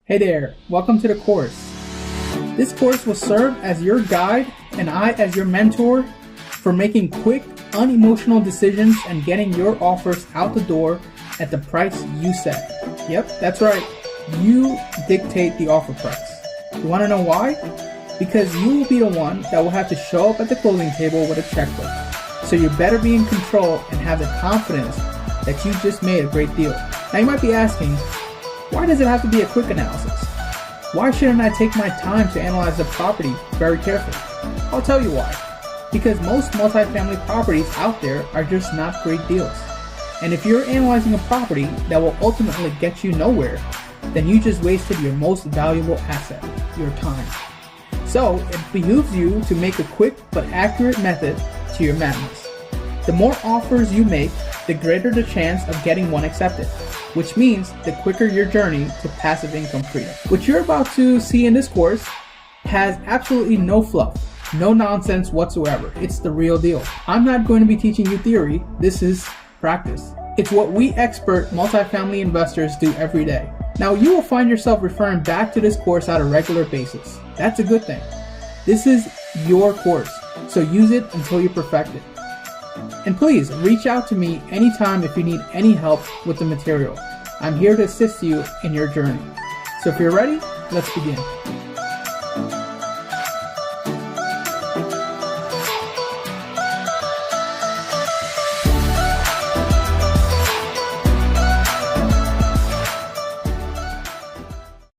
Hey there, welcome to the course. This course will serve as your guide and I as your mentor for making quick, unemotional decisions and getting your offers out the door at the price you set. Yep, that's right. You dictate the offer price. You want to know why? Because you will be the one that will have to show up at the closing table with a checkbook. So you better be in control and have the confidence that you just made a great deal. Now you might be asking, why does it have to be a quick analysis? Why shouldn't I take my time to analyze the property very carefully? I'll tell you why. Because most multifamily properties out there are just not great deals. And if you're analyzing a property that will ultimately get you nowhere, then you just wasted your most valuable asset, your time. So it behooves you to make a quick but accurate method to your madness. The more offers you make, the greater the chance of getting one accepted, which means the quicker your journey to passive income freedom. What you're about to see in this course has absolutely no fluff, no nonsense whatsoever. It's the real deal. I'm not going to be teaching you theory. This is practice. It's what we expert multifamily investors do every day. Now you will find yourself referring back to this course on a regular basis. That's a good thing. This is your course, so use it until you perfect it. And please reach out to me anytime if you need any help with the material. I'm here to assist you in your journey. So if you're ready, let's begin.